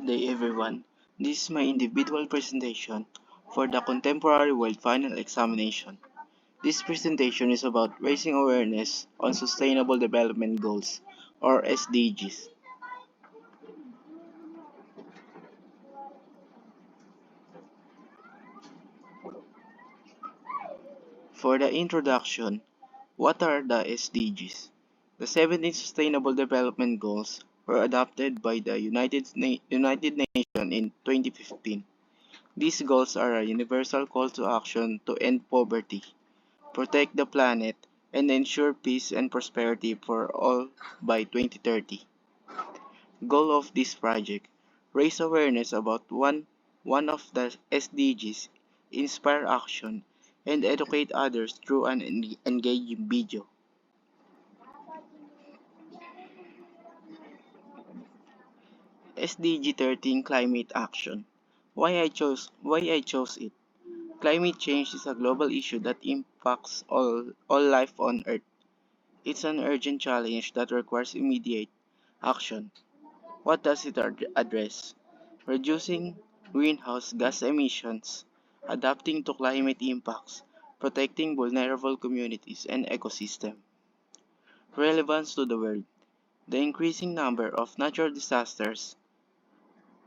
Good day everyone. This is my individual presentation for the Contemporary World Final Examination. This presentation is about raising awareness on Sustainable Development Goals or SDGs. For the introduction, what are the SDGs? The 17 Sustainable Development Goals were adopted by the United Nations in 2015. These goals are a universal call to action to end poverty, protect the planet, and ensure peace and prosperity for all by 2030. Goal of this project: raise awareness about one of the SDGs, inspire action, and educate others through an engaging video. SDG 13 Climate Action. Why I chose it. Climate change is a global issue that impacts all life on Earth. It's an urgent challenge that requires immediate action. What does it address? Reducing greenhouse gas emissions, adapting to climate impacts, protecting vulnerable communities and ecosystems. Relevance to the world. The increasing number of natural disasters,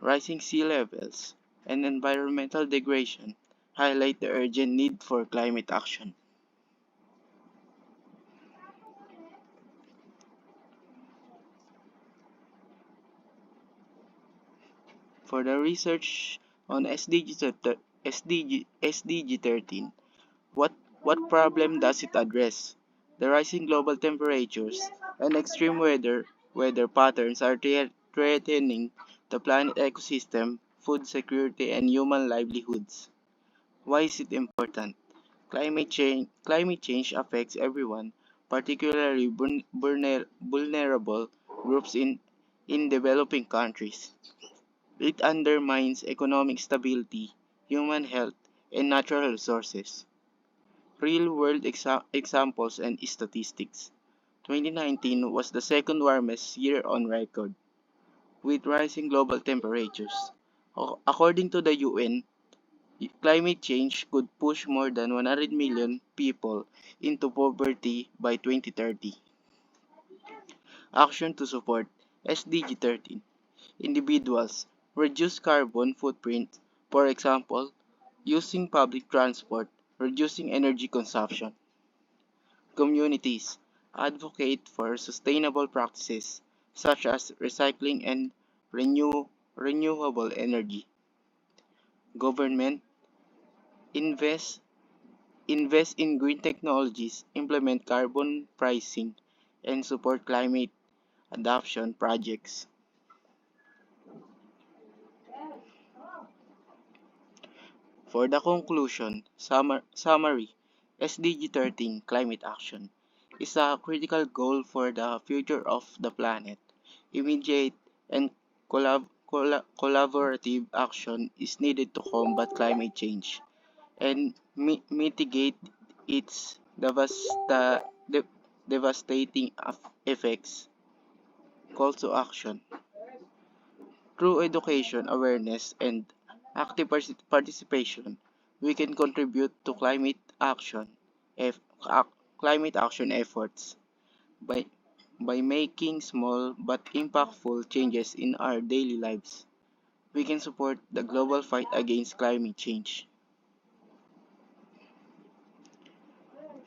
rising sea levels, and environmental degradation highlight the urgent need for climate action. For the research on SDG 13, what, what problem does it address? The rising global temperatures and extreme weather patterns are threatening the planet ecosystem, food security, and human livelihoods. Why is it important? Climate change affects everyone, particularly vulnerable groups in developing countries. It undermines economic stability, human health, and natural resources. Real-world examples and statistics. 2019 was the second warmest year on record, with rising global temperatures. According to the UN, climate change could push more than 100 million people into poverty by 2030. Action to support SDG 13. Individuals reduce carbon footprint, for example, using public transport, reducing energy consumption. Communities advocate for sustainable practices such as recycling and renewable energy. Government invest invest in green technologies, implement carbon pricing, and support climate adaptation projects. For the conclusion, summary, SDG 13 Climate Action is a critical goal for the future of the planet. Immediate and collaborative action is needed to combat climate change and mitigate its devastating effects. Call to action. Through education, awareness, and active participation, we can contribute to eff- climate action efforts by, by making small but impactful changes in our daily lives. We can support the global fight against climate change.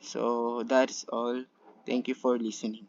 So that's all. Thank you for listening.